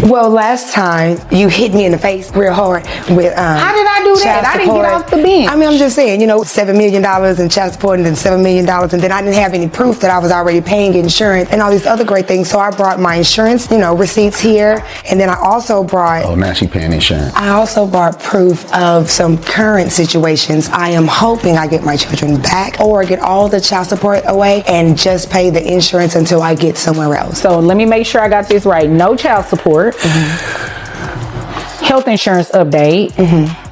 Well, last time you hit me in the face real hard with How did I do that? I didn't get off the bench. I mean, I'm just saying, $7 million in child support and then $7 million, and then I didn't have any proof that I was already paying insurance and all these other great things. So I brought my insurance, receipts here, and then I also brought. Oh, now she paying insurance. I also brought proof of some current situations. I am hoping I get my children back or get all the child support away and just pay the insurance until I get somewhere else. So let me make sure I got this right. No child support. Health insurance update.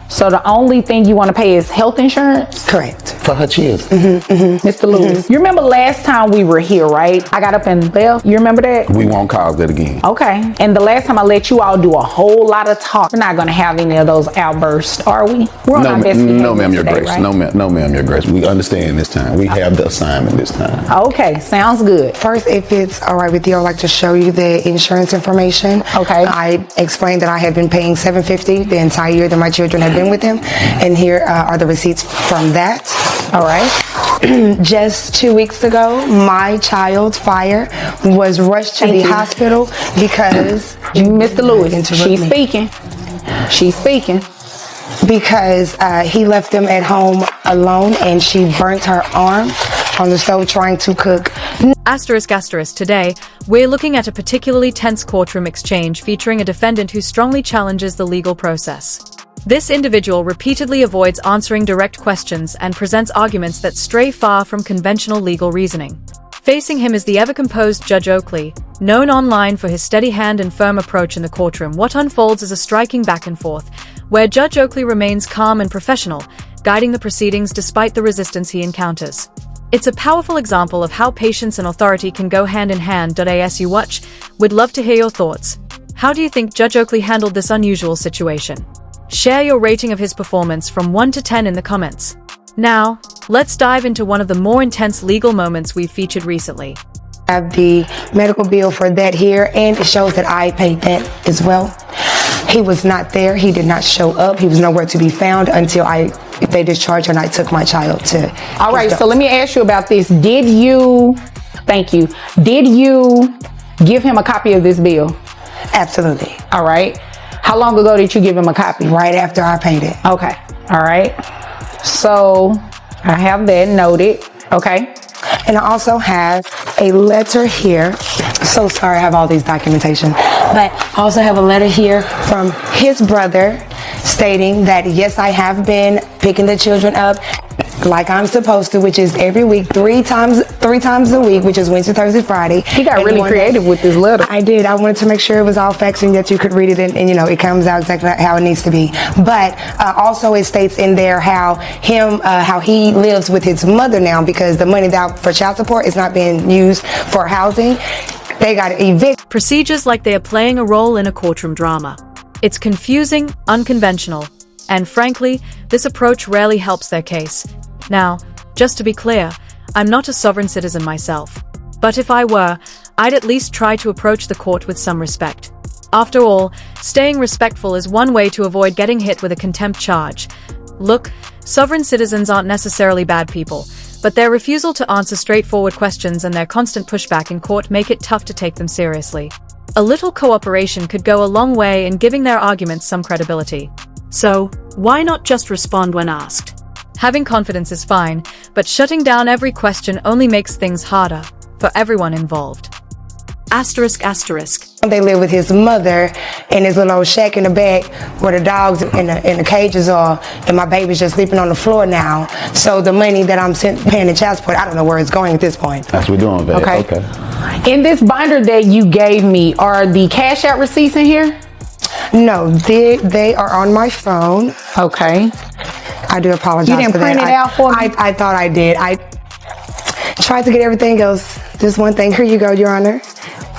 So the only thing you want to pay is health insurance? Correct. For her children. Mr. Lewis, you remember last time we were here, right? I got up and left. You remember that? We won't cause that again. Okay. And the last time I let you all do a whole lot of talk, we're not going to have any of those outbursts, are we? We're on our best behavior No, ma'am, your today, grace. right? No, ma'am, your grace. We understand this time. We have the assignment this time. Okay, sounds good. First, if it's all right with you, I'd like to show you the insurance information. Okay. I explained that I had been paying $750 the entire year that my children had been with him, and here are the receipts from that. All right. Just 2 weeks ago, my child, Fire, was rushed to the hospital because Mr. Lewis, she's me. speaking. She's speaking. Because he left them at home alone, and she burnt her arm on the stove trying to cook. Asterisk. Today, we're looking at a particularly tense courtroom exchange featuring a defendant who strongly challenges the legal process. This individual repeatedly avoids answering direct questions and presents arguments that stray far from conventional legal reasoning. Facing him is the ever-composed Judge Oakley, known online for his steady hand and firm approach in the courtroom. What unfolds is a striking back and forth, where Judge Oakley remains calm and professional, guiding the proceedings despite the resistance he encounters. It's a powerful example of how patience and authority can go hand in hand. As you watch, we'd love to hear your thoughts. How do you think Judge Oakley handled this unusual situation? Share your rating of his performance from 1 to 10 in the comments. Now, let's dive into one of the more intense legal moments we've featured recently. I have the medical bill for that here, and it shows that I paid that as well. He was not there. He did not show up. He was nowhere to be found until they discharged and I took my child to. All right, so let me ask you about this. Did you give him a copy of this bill? Absolutely. All right. How long ago did you give him a copy? Right after I paid it. Okay. All right. So I have that noted. Okay. And I also have a letter here. So sorry, I have all these documentation. But I also have a letter here from his brother stating that yes, I have been picking the children up like I'm supposed to, which is every week, three times a week, which is Wednesday, Thursday, Friday. He got really creative with this letter. I did. I wanted to make sure it was all facts and that you could read it and it comes out exactly how it needs to be. But also it states in there how he lives with his mother now because the money for child support is not being used for housing. They got evicted. Procedures like they are playing a role in a courtroom drama. It's confusing, unconventional, and frankly, this approach rarely helps their case. Now, just to be clear, I'm not a sovereign citizen myself. But if I were, I'd at least try to approach the court with some respect. After all, staying respectful is one way to avoid getting hit with a contempt charge. Look, sovereign citizens aren't necessarily bad people, but their refusal to answer straightforward questions and their constant pushback in court make it tough to take them seriously. A little cooperation could go a long way in giving their arguments some credibility. So, why not just respond when asked? Having confidence is fine, but shutting down every question only makes things harder for everyone involved. Asterisk. They live with his mother in his little old shack in the back where the dogs and the cages are, and my baby's just sleeping on the floor now. So the money that I'm paying the child support, I don't know where it's going at this point. That's what we're doing, babe. Okay. In this binder that you gave me, are the cash out receipts in here? No, they are on my phone. Okay. I do apologize. You didn't print it out for me? I thought I did. I tried to get everything else. Just one thing. Here you go, Your Honor.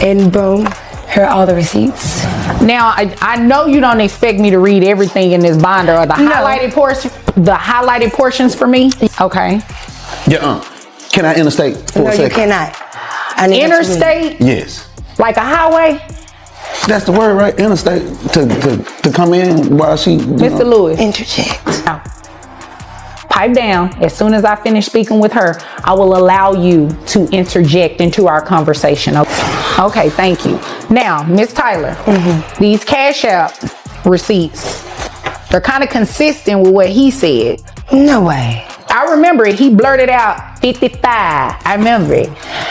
And boom, here are all the receipts. Now, I know you don't expect me to read everything in this binder or the highlighted portions for me. Okay. Yeah. Can I interstate for a second? No, you cannot. Interstate? Yes. Like a highway? That's the word, right? Interstate to come in while she. Mr. Lewis. Interject. Now, pipe down. As soon as I finish speaking with her, I will allow you to interject into our conversation. Okay, thank you. Now, Miss Tyler, these Cash App receipts, they're kind of consistent with what he said. No way. I remember it. He blurted out 55. I remember it.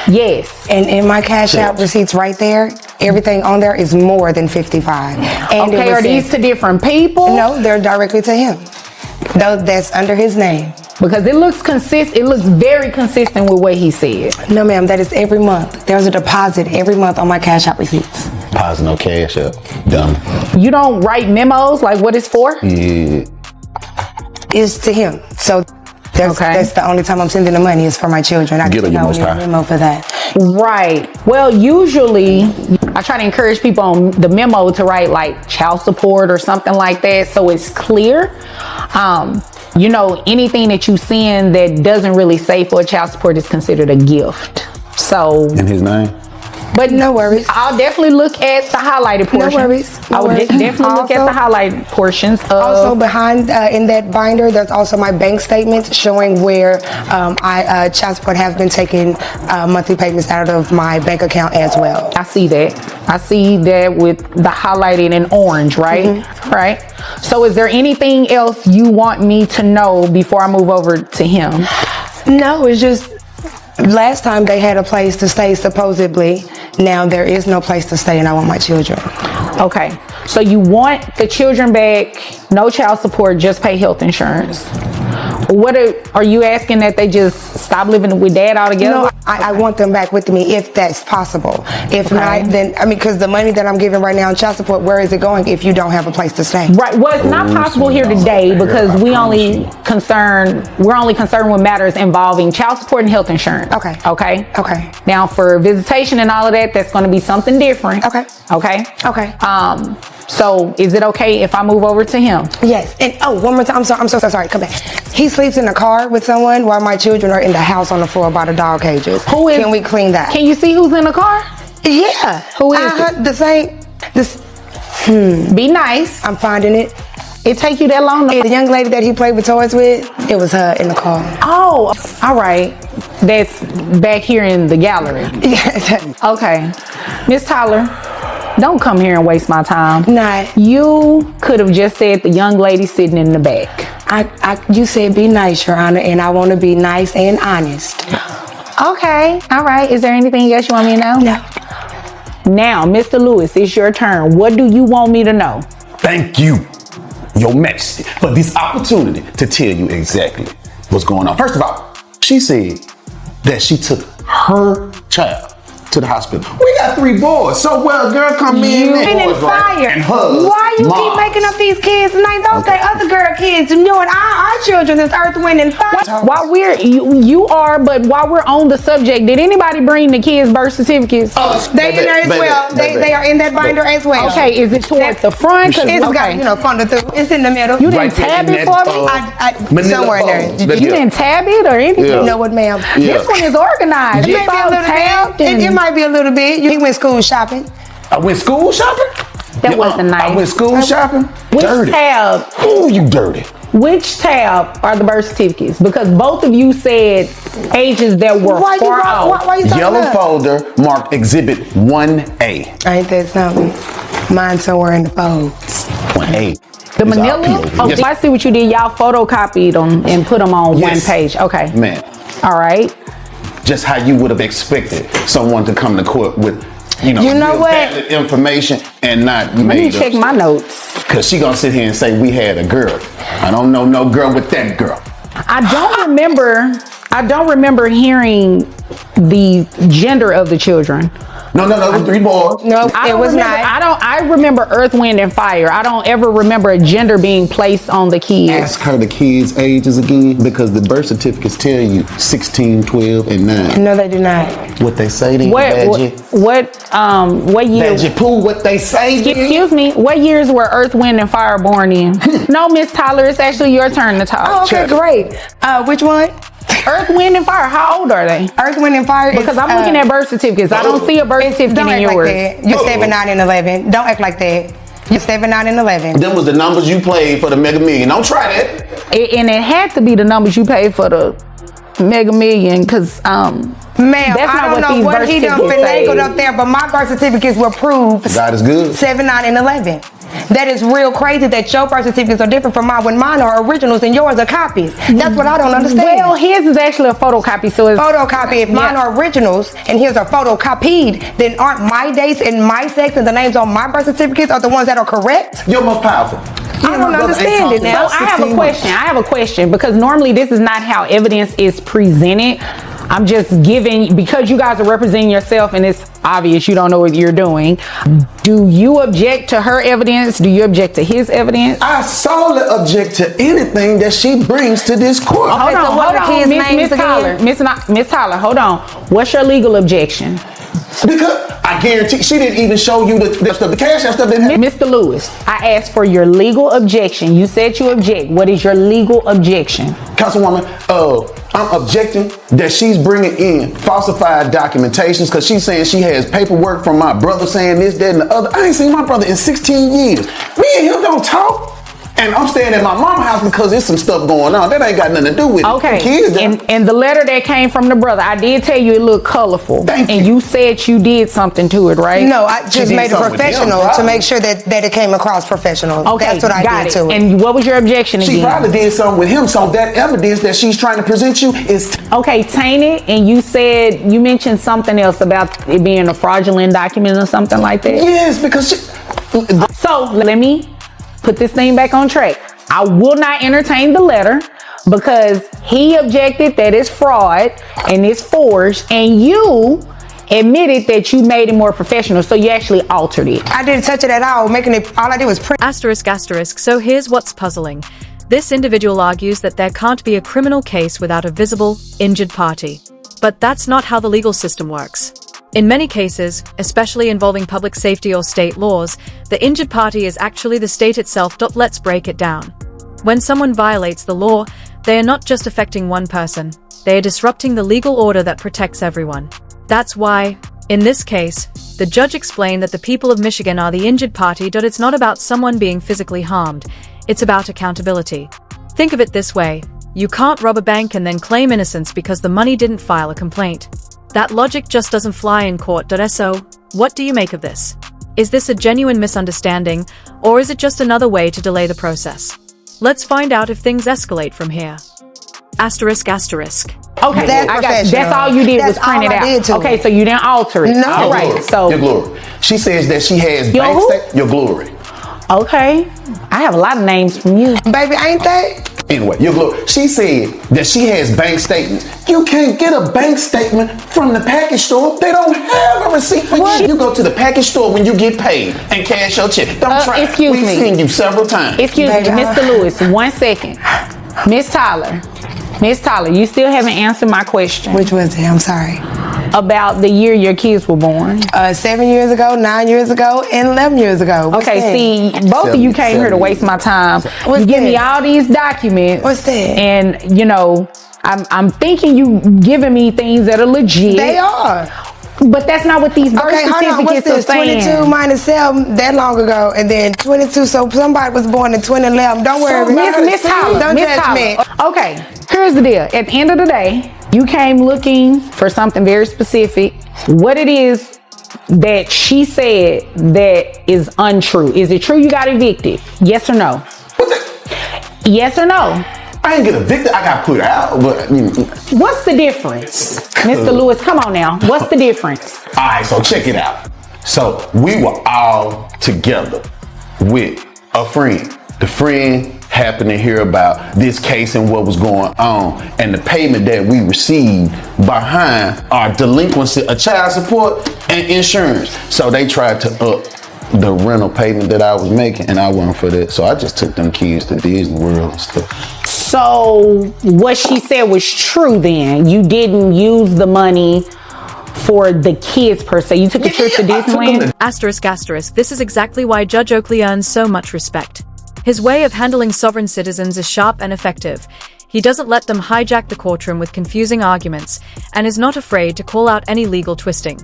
Yes. And in my Cash App receipts right there, everything on there is more than 55. And Okay, are these to different people? No, they're directly to him. That's under his name. Because it looks consistent. It looks very consistent with what he said. No, ma'am, that is every month. There's a deposit every month on my Cash App receipts. Deposit no cash up. Dumb. You don't write memos like what it's for? Yeah. It's to him. So that's the only time I'm sending the money is for my children. I Get don't it, you need must a have. memo for that. Right. Well, usually I try to encourage people on the memo to write like child support or something like that, so it's clear. You know, anything that you send that doesn't really say for child support is considered a gift. So, In his name? but No worries. I'll definitely look at the highlighted portions. worries. No I would worries. definitely look at the highlighted portions of. Also behind in that binder, there's also my bank statements showing where child support has been taking monthly payments out of my bank account as well. I see that. I see that with the highlighted in orange, right? Right. So is there anything else you want me to know before I move over to him? No, it's just last time they had a place to stay supposedly. Now there is no place to stay and I want my children. Okay. So you want the children back, no child support, just pay health insurance. What are you asking that they just stop living with dad altogether? No, I want them back with me if that's possible. If not, then, I mean, because the money that I'm giving right now in child support, where is it going if you don't have a place to stay? Right. Well, it's not possible here today because we're only concerned with matters involving child support and health insurance. Okay. Okay. Okay. Now for visitation and all of that, that's going to be something different. Okay. Okay. Okay. So is it okay if I move over to him? Yes. And one more time. I'm so sorry. Come back. He sleeps in the car with someone while my children are in the house on the floor by the dog cages. Who is? Can we clean that? Can you see who's in the car? Yeah. Who is the same? This. Be nice. I'm finding it. It take you that long to... The young lady that he played with toys with, it was her in the car. Oh, all right. That's back here in the gallery. Yeah. Okay. Miss Tyler, don't come here and waste my time. Not. You could have just said the young lady sitting in the back. You said be nice, Your Honor, and I want to be nice and honest. Okay. All right. Is there anything else you want me to know? No. Now, Mr. Lewis, it's your turn. What do you want me to know? Thank you, Your Majesty, for this opportunity to tell you exactly what's going on. First of all, she said that she took her child to the hospital. We got 3 boys, so well, girl, come in. You been in fire. And hugs, Why you keep moms. making up these kids' names? Don't say other girl kids. You know what? Our children is Earth, Wind, and Fire. While you are, but while we're on the subject, did anybody bring the kids' birth certificates? They in there as well. They are in that binder as well. Okay, is it toward the front? 'Cause- It's got, okay. funded through. It's in the middle. You didn't Right there tab in it that, for me? Manila somewhere in there. phone. Let's You go. didn't tab it or anything? Yeah. You know what, ma'am? Yeah. This one is organized. It It's may be a all little tabbed bit. and It might be a little bit. He went school shopping. I went school shopping? That wasn't nice. I went school shopping? Which Dirty. tab? Ooh, you dirty. Which tab are the birth certificates? Because both of you said ages that were Why you far off. why you talking Yellow about? folder marked Exhibit 1A. Ain't that something? Mine somewhere in the folds. 1A. The is our manila? POV. Oh, Yes, I see what you did. Y'all photocopied them and put them on one Yes. page. Okay. Man, All right. just how you would have expected someone to come to court with, You know real what? valid information and not Let me made check up. my notes. Cause she gonna sit here and say we had a girl. I don't know no girl with that girl. I don't remember hearing the gender of the children. No, the 3 boys. No, I it don't was remember, not. I remember Earth, Wind, and Fire. I don't ever remember a gender being placed on the kids. Ask her the kids' ages again because the birth certificates tell you 16, 12, and 9. No, they do not. What they say then, What year? Badgie Pooh, what they say then? Excuse me. What years were Earth, Wind, and Fire born in? No, Miss Tyler, it's actually your turn to talk. Oh, okay, great. Which one? Earth, Wind, and Fire. How old are they? Earth, Wind, and Fire. Because I'm looking at birth certificates. I don't see a birth certificate Don't in act yours. like that. You're 7, 9, and 11. Don't act like that. You're 7, 9, and 11. Them was the numbers you played for the Mega Million. Don't try that. And it had to be the numbers you paid for the Mega Million because Ma'am, That's I not don't what know these what birth he done certificates finagled say. up there, but my birth certificates were proved God is good. 7, 9, and 11. That is real crazy that your birth certificates are different from mine when mine are originals and yours are copies. That's what I don't understand. Well, his is actually a photocopy, so it's Photocopy. If mine are originals and his are photocopied, then aren't my dates and my sex and the names on my birth certificates are the ones that are correct? You're most powerful. I don't understand it now. So I have a question because normally this is not how evidence is presented. I'm just giving, because you guys are representing yourself and it's obvious you don't know what you're doing. Do you object to her evidence? Do you object to his evidence? I solely object to anything that she brings to this court. Hold on, so what are the kids' names Miss Tyler, again? Miss Tyler, hold on. What's your legal objection? Because I guarantee she didn't even show you the stuff, the cash and stuff didn't have. Mr. Lewis, I asked for your legal objection. You said you object. What is your legal objection? Councilwoman, I'm objecting that she's bringing in falsified documentations because she's saying she has paperwork from my brother saying this, that, and the other. I ain't seen my brother in 16 years. Me and him don't talk. And I'm staying at my mama's house because there's some stuff going on. That ain't got nothing to do with Okay, kids. and the letter that came from the brother, I did tell you it looked colorful. Thank and you said you did something to it, right? No, I just did made it something with him, professional to probably. make sure that it came across professional. Okay, That's what I got did it. to it. And what was your objection She again? probably did something with him, so that evidence that she's trying to present you is Okay, tainted, and you mentioned something else about it being a fraudulent document or something like that. yes, because she. So let me put this thing back on track. I will not entertain the letter because he objected that it's fraud and it's forged, and you admitted that you made it more professional, so you actually altered it. I didn't touch it at all. All I did was print. Asterisk. So here's what's puzzling. This individual argues that there can't be a criminal case without a visible, injured party. But that's not how the legal system works. In many cases, especially involving public safety or state laws, the injured party is actually the state itself. Let's break it down. When someone violates the law, they are not just affecting one person, they are disrupting the legal order that protects everyone. That's why, in this case, the judge explained that the people of Michigan are the injured party. It's not about someone being physically harmed, it's about accountability. Think of it this way, you can't rob a bank and then claim innocence because the money didn't file a complaint. That logic just doesn't fly in court. So, what do you make of this? Is this a genuine misunderstanding, or is it just another way to delay the process? Let's find out if things escalate from here. Asterisk. Okay, That's I got you. professional. That's all you did That's was print all it I out. did to Okay, it. so you didn't alter it. No. All right, Glory. so Your glory. She says that she has Your bank who? statements. Your glory. okay, I have a lot of names from you. Baby, ain't they? Anyway, your glory. She said that she has bank statements. You can't get a bank statement from the package store. They don't have a receipt for you. You go to the package store when you get paid and cash your check. Don't try. Excuse We've me. seen you several times. Excuse me, Baby, Mr. Lewis, 1 second. Miss Tyler, you still haven't answered my question Which was it? I'm sorry. about the year your kids were born. 7 years ago, 9 years ago, and 11 years ago. What's Okay, that? see, both of you came here to waste my time. What's You give me that? all these documents. What's that? And, you know, I'm thinking you giving me things that are legit. They are. But that's not what these birth Okay, hold on. What's certificates are this? saying. 22 minus 7 that long ago, and then 22. So somebody was born in 2011. Don't worry about it. Miss Tyler, Don't Miss judge Tyler. me. Okay, here's the deal. At the end of the day, you came looking for something very specific. What it is that she said that is untrue. Is it true you got evicted? Yes or no? What the? Yes or no? I ain't get evicted. I got put out. But What's the difference? Mr. Lewis, come on now. What's the difference? all right, so check it out. So we were all together with a friend. The friend happened to hear about this case and what was going on, and the payment that we received behind our delinquency of child support and insurance. So they tried to up the rental payment that I was making, and I wasn't for that. So I just took them kids to Disney World and stuff. So what she said was true then. You didn't use the money for the kids per se. You took a trip to I took them Disneyland? Asterisk. This is exactly why Judge Oakley earns so much respect. His way of handling sovereign citizens is sharp and effective. He doesn't let them hijack the courtroom with confusing arguments, and is not afraid to call out any legal twisting.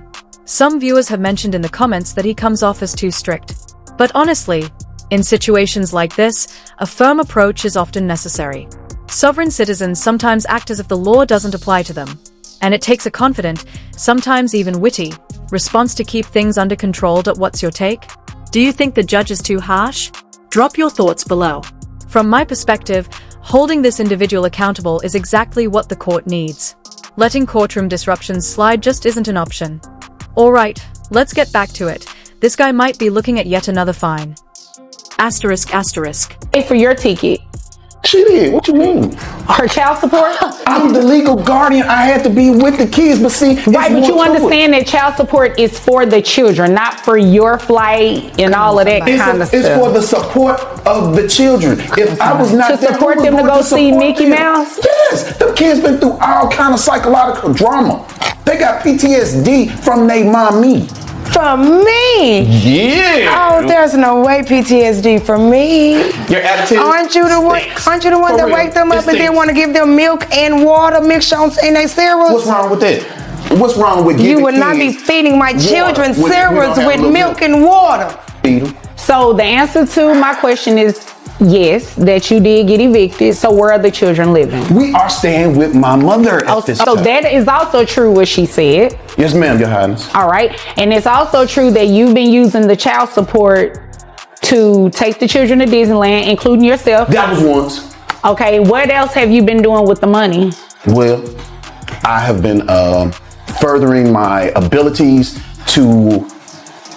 Some viewers have mentioned in the comments that he comes off as too strict. But honestly, in situations like this, a firm approach is often necessary. Sovereign citizens sometimes act as if the law doesn't apply to them. And it takes a confident, sometimes even witty, response to keep things under control. What's your take? Do you think the judge is too harsh? Drop your thoughts below. From my perspective, holding this individual accountable is exactly what the court needs. Letting courtroom disruptions slide just isn't an option. Alright, let's get back to it. This guy might be looking at yet another fine. Asterisk asterisk. Pay for your ticket. She did. What you mean? Her child support? I'm the legal guardian. I had to be with the kids, but see, Right, but you understand that child support is for the children, not for your flight and all of that kind of It's stuff. for the support of the children. If I was not To there, support who was them to going go see support Mickey them? Mouse? Yes, the kids been through all kind of psychological drama. They got PTSD from their mommy. For me? Yeah. Oh, there's no way PTSD for me. Your attitude. Aren't you the one? stinks. Aren't you the one For that real, wake them it up and then stinks. want to give them milk and water mixed in their cereals? What's wrong with that? What's wrong with giving You would not be kids feeding my water children when we don't cereals have with a little milk and water. Feed 'em. So the answer to my question is yes, that you did get evicted. So where are the children living? We are staying with my mother at this So time. that is also true what she said. Yes, ma'am, Your Highness. All right. And it's also true that you've been using the child support to take the children to Disneyland, including yourself. That was once. Okay. What else have you been doing with the money? Well, I have been furthering my abilities to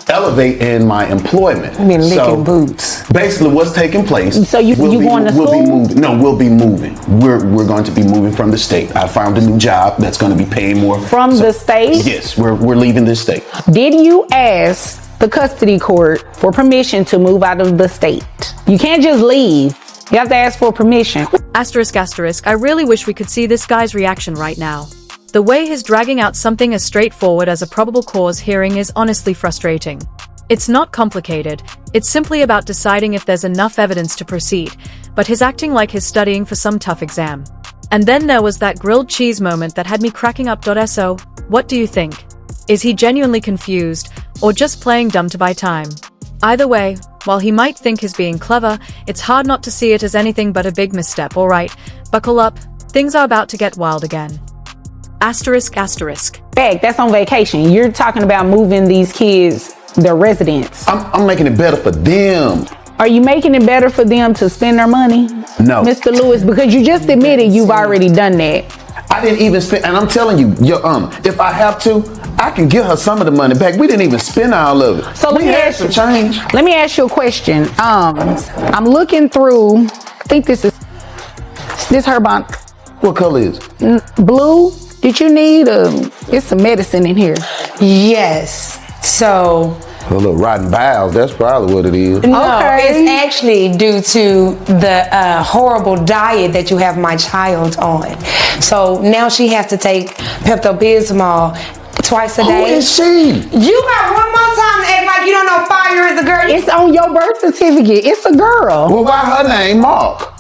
elevate in my employment. I mean, licking boots. Basically, what's taking place? So you going to we'll be school? moving. No, we'll be moving. We're going to be moving from the state. I found a new job that's going to be paying more. From the state? Yes, we're leaving this state. Did you ask the custody court for permission to move out of the state? You can't just leave. You have to ask for permission. Asterisk asterisk. I really wish we could see this guy's reaction right now. The way he's dragging out something as straightforward as a probable cause hearing is honestly frustrating. It's not complicated, it's simply about deciding if there's enough evidence to proceed, but he's acting like he's studying for some tough exam. And then there was that grilled cheese moment that had me cracking up. So, what do you think? Is he genuinely confused, or just playing dumb to buy time? Either way, while he might think he's being clever, it's hard not to see it as anything but a big misstep. Alright, buckle up, things are about to get wild again. Asterisk asterisk. Back, that's on vacation. You're talking about moving these kids, their residence. I'm making it better for them. Are you making it better for them to spend their money? No. Mr. Lewis, because you just admitted you've already done that. I didn't even spend, and I'm telling you, if I have to, I can give her some of the money back. We didn't even spend all of it. So let we me had ask some you- change. Let me ask you a question. I'm looking through, I think this her bond. What color is it? Blue. Did you need it's some medicine in here? Yes. So, A little rotten bowels. That's probably what it is. no, Okay. it's actually due to the horrible diet that you have my child on. So now she has to take Pepto-Bismol twice a Who day. is she? You got one more time to act like you don't know Fire is a girl. It's on your birth certificate. It's a girl. Well, why her name Mark?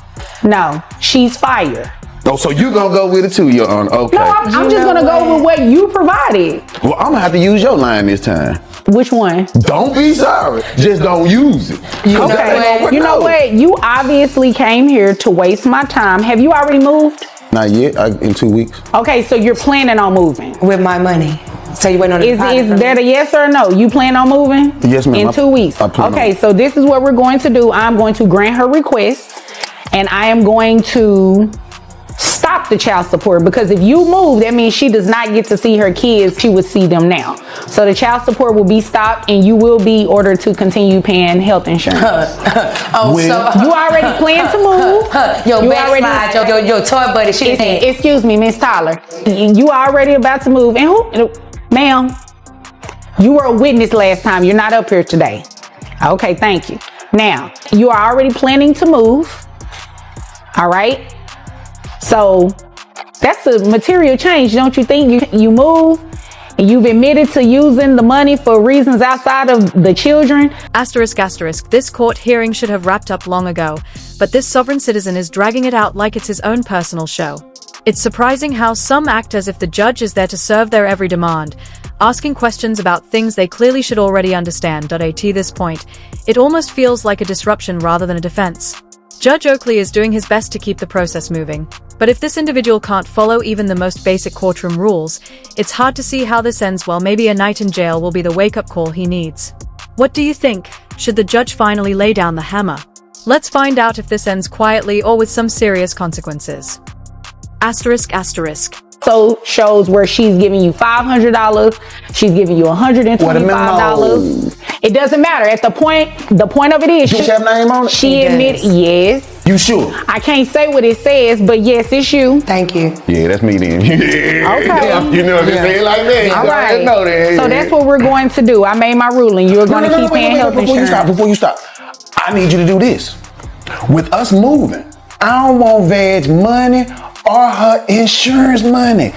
No, she's Fire. Oh, so you gonna go with it too, Your Honor? Okay. No, I'm You just know gonna go what? with what you provided. Well, I'm gonna have to use your line this time. Which one? Don't be sorry. Just don't use it. 'Cause that ain't gonna work You know out. what? You obviously came here to waste my time. Have you already moved? Not yet. In 2 weeks. Okay, so you're planning on moving. With my money. So you waiting on the Is deposit from that me? a yes or a no? You plan on moving? Yes, ma'am. In 2 weeks. I plan Okay, on- so this is what we're going to do. I'm going to grant her request, and I am going to stop the child support, because if you move, that means she does not get to see her kids. She would see them now. So the child support will be stopped, and you will be ordered to continue paying health insurance. Oh, When- so You already plan to move. your You backslide, your toy buddy, she said. Excuse me, Miss Tyler. You already about to move, and who, ma'am? You were a witness last time. You're not up here today. Okay, thank you. Now you are already planning to move. All right. So that's a material change, don't you think? You move, and you've admitted to using the money for reasons outside of the children. Asterisk asterisk. This court hearing should have wrapped up long ago, but this sovereign citizen is dragging it out like it's his own personal show. It's surprising how some act as if the judge is there to serve their every demand, asking questions about things they clearly should already understand. At this point, it almost feels like a disruption rather than a defense. Judge Oakley is doing his best to keep the process moving, but if this individual can't follow even the most basic courtroom rules, it's hard to see how this ends well. Maybe a night in jail will be the wake-up call he needs. What do you think? Should the judge finally lay down the hammer? Let's find out if this ends quietly or with some serious consequences. Asterisk asterisk. So shows where she's giving you $500, she's giving you $125. It doesn't matter. At the point of it is, Do she have name on it? she It admitted, does. yes. You sure? I can't say what it says, but yes, it's you. Thank you. Yeah, that's me then. Okay. You know what I'm saying? Like that. All You right. know that. So that's what we're going to do. I made my ruling. You're going to keep paying health insurance. Before you stop, I need you to do this. With us moving, I don't want Vag money or her insurance money.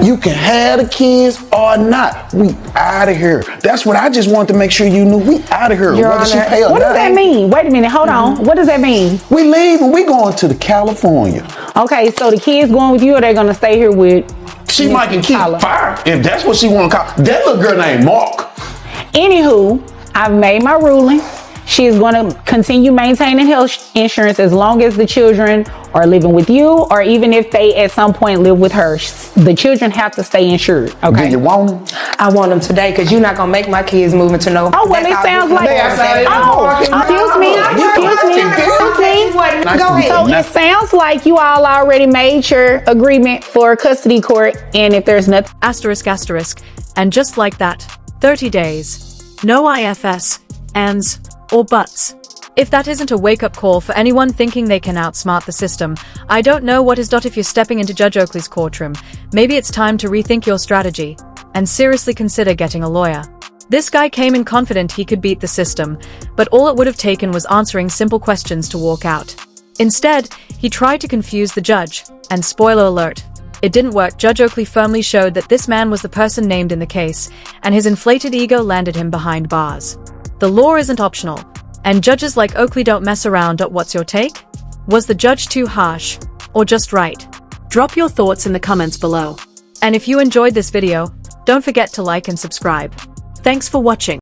You can have the kids or not. We out of here. That's what I just wanted to make sure you knew. We out of here. Your Whether she Honor, pay or What does not. that mean? Wait a minute. Hold on. What does that mean? We leaving. We going to the California. Okay, so the kids going with you, or they're going to stay here with She might can Miss keep Tyler? fire if that's what she want to call. That little girl named Mark. Anywho, I've made my ruling. She is going to continue maintaining health insurance as long as the children are living with you, or even if they at some point live with her. The children have to stay insured. Do Okay. you want them? I want them today because you're not gonna make my kids move into no. Oh, well, it sounds like. Excuse me. Go ahead. So it sounds like you all already made your agreement for custody court, and if there's nothing. Asterisk asterisk. And just like that, 30 days. No IFS, ands, or buts. If that isn't a wake-up call for anyone thinking they can outsmart the system, I don't know what is. If you're stepping into Judge Oakley's courtroom, maybe it's time to rethink your strategy and seriously consider getting a lawyer. This guy came in confident he could beat the system, but all it would have taken was answering simple questions to walk out. Instead, he tried to confuse the judge, and spoiler alert, it didn't work. Judge Oakley firmly showed that this man was the person named in the case, and his inflated ego landed him behind bars. The law isn't optional, and judges like Oakley don't mess around. What's your take? Was the judge too harsh, or just right? Drop your thoughts in the comments below. And if you enjoyed this video, don't forget to like and subscribe. Thanks for watching.